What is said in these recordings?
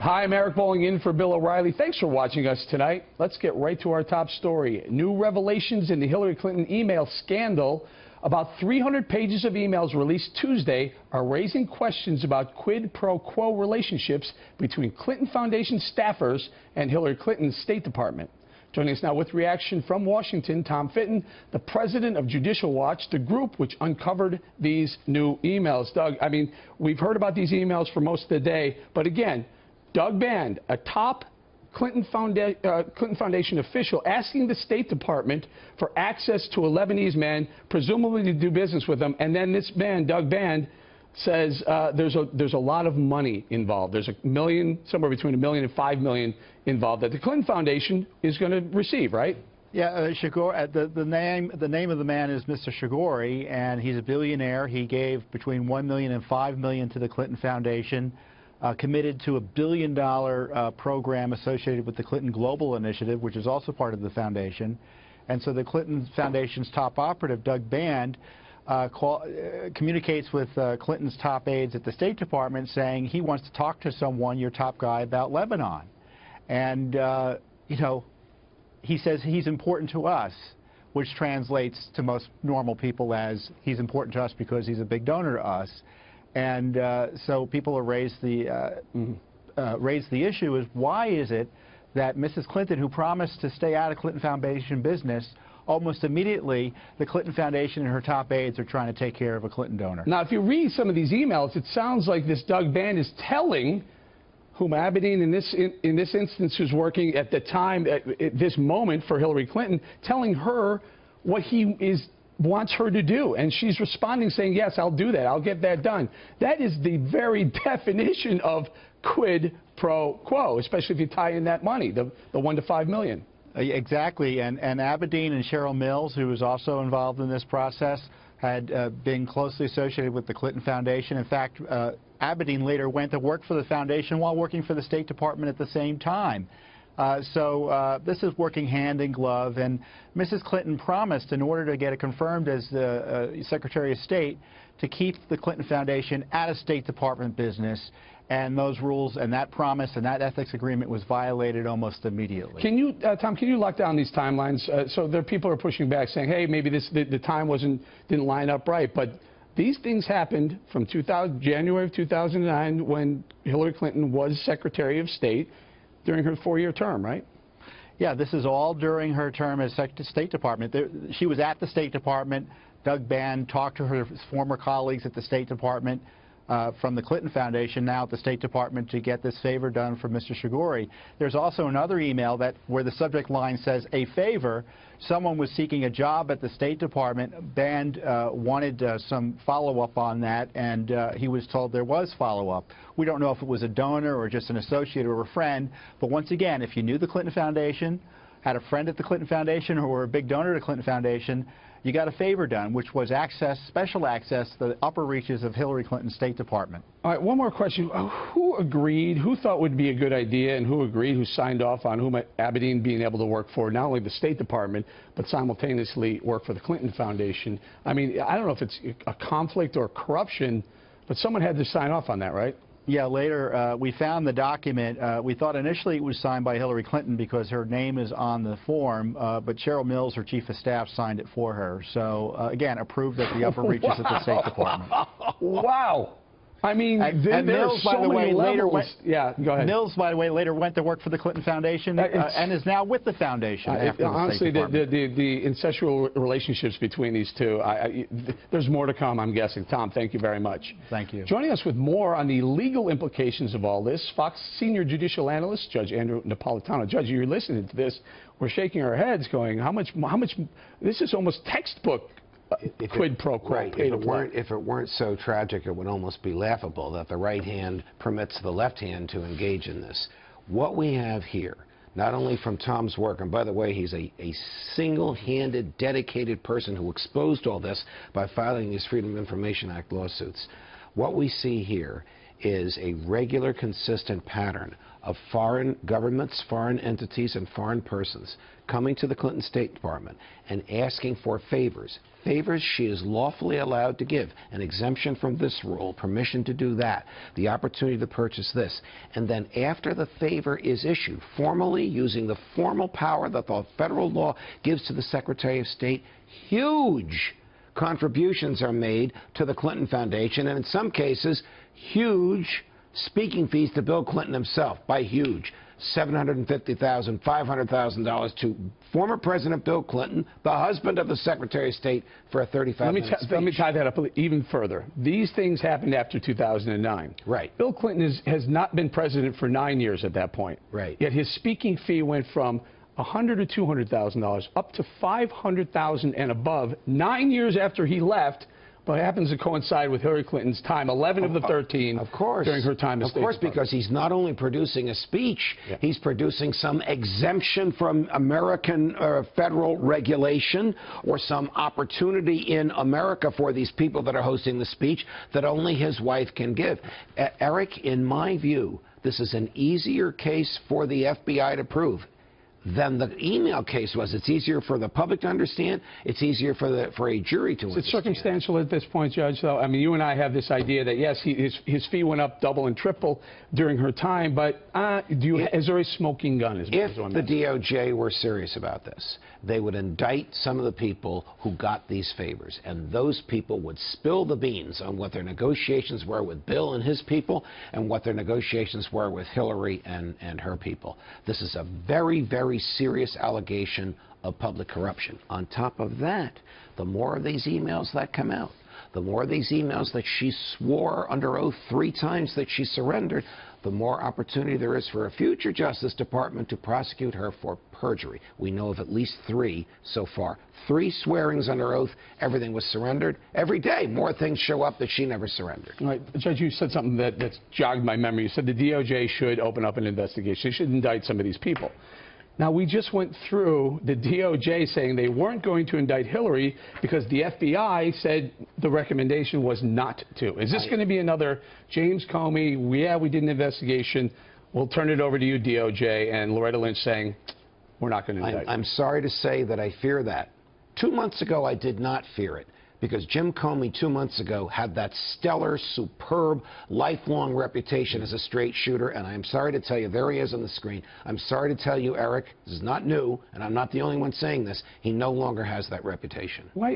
Hi, I'm Eric Bolling in for Bill O'Reilly. Thanks for watching us tonight. Let's get right to our top story. New revelations in the Hillary Clinton email scandal. About 300 pages of emails released Tuesday are raising questions about quid pro quo relationships between Clinton Foundation staffers and Hillary Clinton's State Department. Joining us now with reaction from Washington, Tom Fitton, the president of Judicial Watch, the group which uncovered these new emails. Doug, I mean, we've heard about these emails for most of the day, but again, Doug Band, a top Clinton Foundation official, asking the State Department for access to a Lebanese man, presumably to do business with him, and then this man, Doug Band, says there's a lot of money involved. There's $1 million, somewhere between $1 million and $5 million involved that the Clinton Foundation is going to receive, right? Yeah, the name of the man is Mr. Shigori, and he's a billionaire. He gave between $1 million and $5 million to the Clinton Foundation. Committed to $1 billion program associated with the Clinton Global Initiative, which is also part of the foundation. And so the Clinton Foundation's top operative, Doug Band, communicates with Clinton's top aides at the State Department saying he wants to talk to someone, your top guy, about Lebanon. And, you know, he says he's important to us, which translates to most normal people as he's important to us because he's a big donor to us. And so people have raised the issue is why is it that Mrs. Clinton, who promised to stay out of Clinton Foundation business, almost immediately the Clinton Foundation and her top aides are trying to take care of a Clinton donor? Now, if you read some of these emails, it sounds like this Doug Band is telling Huma Abedin, in this instance, who's working at the time, at this moment for Hillary Clinton, telling her what he wants her to do, and she's responding saying, yes, I'll do that, I'll get that done. That is the very definition of quid pro quo, especially if you tie in that money, the $1 to $5 million. Exactly, and Abedin and Cheryl Mills, who was also involved in this process, had been closely associated with the Clinton Foundation. In fact, Abedin later went to work for the foundation while working for the State Department at the same time. So this is working hand in glove, and Mrs. Clinton promised, in order to get it confirmed as the Secretary of State, to keep the Clinton Foundation out of State Department business, and those rules and that promise and that ethics agreement was violated almost immediately. Can you, Tom, can you lock down these timelines? So there are people who are pushing back saying, hey, maybe the time didn't line up right, but these things happened from January of 2009 when Hillary Clinton was Secretary of State, during her 4-year term, right? Yeah, this is all during her term as State Department. She was at the State Department. Doug Band talked to her former colleagues at the State Department from the Clinton Foundation, now at the State Department, to get this favor done for Mr. Shigori. There's also another email where the subject line says, a favor. Someone was seeking a job at the State Department. Band wanted some follow-up on that, and he was told there was follow-up. We don't know if it was a donor or just an associate or a friend, but once again, if you knew the Clinton Foundation, had a friend at the Clinton Foundation, or were a big donor to the Clinton Foundation, you got a favor done, which was special access to the upper reaches of Hillary Clinton's State Department. All right, one more question. Who agreed, who thought would be a good idea, and who agreed, who signed off on Huma Abedin being able to work for not only the State Department, but simultaneously work for the Clinton Foundation? I mean, I don't know if it's a conflict or corruption, but someone had to sign off on that, right? Yeah, later we found the document. We thought initially it was signed by Hillary Clinton because her name is on the form, but Cheryl Mills, her chief of staff, signed it for her. So, again, approved at the upper reaches of the State Department. Wow. I mean, and Mills, by the way, later went. Yeah, go ahead. Mills, by the way, later went to work for the Clinton Foundation and is now with the foundation. Honestly, the incestual relationships between these two, there's more to come, I'm guessing. Tom, thank you very much. Thank you. Joining us with more on the legal implications of all this, Fox senior judicial analyst Judge Andrew Napolitano. Judge, you're listening to this. We're shaking our heads, going, how much? This is almost textbook. Quid pro quo. Right. If it weren't so tragic, it would almost be laughable that the right hand permits the left hand to engage in this. What we have here, not only from Tom's work, and by the way, he's a single-handed, dedicated person who exposed all this by filing these Freedom of Information Act lawsuits. What we see here is a regular, consistent pattern of foreign governments, foreign entities, and foreign persons coming to the Clinton State Department and asking for favors. Favors she is lawfully allowed to give, an exemption from this rule, permission to do that, the opportunity to purchase this. And then after the favor is issued, formally using the formal power that the federal law gives to the Secretary of State, huge contributions are made to the Clinton Foundation, and in some cases, huge speaking fees to Bill Clinton himself, by huge. $750,000, $500,000 to former President Bill Clinton, the husband of the Secretary of State, for a 35-minute speech. Let me tie that up even further. These things happened after 2009. Right. Bill Clinton has not been president for 9 years at that point. Right. Yet his speaking fee went from $100,000 to $200,000 up to $500,000 and above 9 years after he left. But it happens to coincide with Hillary Clinton's time, 11 of the 13, of course, during her time as State Department. Because he's not only producing a speech, he's producing some exemption from American federal regulation or some opportunity in America for these people that are hosting the speech that only his wife can give. Eric, in my view, this is an easier case for the FBI to prove than the email case was. It's easier for the public to understand. It's easier for a jury to understand. It's circumstantial at this point, Judge, though. I mean, you and I have this idea that, yes, his fee went up double and triple during her time, but is there a smoking gun? If the DOJ were serious about this, they would indict some of the people who got these favors, and those people would spill the beans on what their negotiations were with Bill and his people and what their negotiations were with Hillary and her people. This is a very, very serious allegation of public corruption. On top of that, the more of these emails that come out, the more of these emails that she swore under oath 3 times that she surrendered, the more opportunity there is for a future Justice Department to prosecute her for perjury. We know of at least 3 so far. 3 swearings under oath, everything was surrendered. Every day, more things show up that she never surrendered. All right. Judge, you said something that's jogged my memory. You said the DOJ should open up an investigation. They should indict some of these people. Now, we just went through the DOJ saying they weren't going to indict Hillary because the FBI said the recommendation was not to. Is this going to be another James Comey, yeah, we did an investigation, we'll turn it over to you, DOJ, and Loretta Lynch saying, we're not going to indict? I'm sorry to say that I fear that. 2 months ago, I did not fear it, because Jim Comey 2 months ago had that stellar, superb, lifelong reputation as a straight shooter, and I'm sorry to tell you, there he is on the screen. I'm sorry to tell you, Eric, this is not new, and I'm not the only one saying this, he no longer has that reputation. Why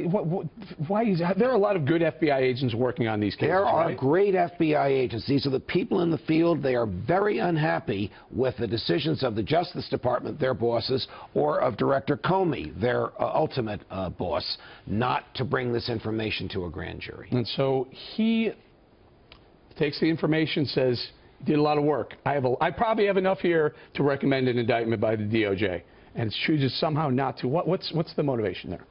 is that? There are a lot of good FBI agents working on these cases. There are right? great FBI agents. These are the people in the field. They are very unhappy with the decisions of the Justice Department, their bosses, or of Director Comey, their ultimate boss, not to bring this information to a grand jury. And so he takes the information, says, did a lot of work. I probably have enough here to recommend an indictment by the DOJ, and chooses somehow not to. What's the motivation there?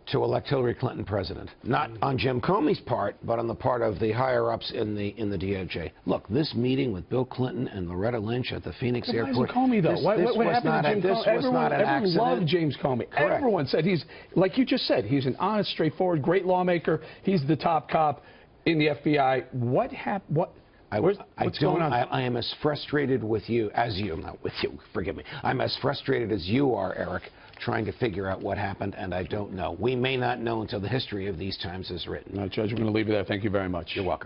To elect Hillary Clinton president. Not on Jim Comey's part, but on the part of the higher-ups in the DOJ. Look, this meeting with Bill Clinton and Loretta Lynch at the Phoenix airport... Why Comey, though? What happened to James Comey? Everyone loved James Comey. Correct. Everyone said he's, like you just said, he's an honest, straightforward, great lawmaker. He's the top cop in the FBI. What happened? What's going on? I am as frustrated with you as you, not with you, forgive me. I'm as frustrated as you are, Eric, trying to figure out what happened, and I don't know. We may not know until the history of these times is written. No, Judge, we're going to leave it there. Thank you very much. You're welcome.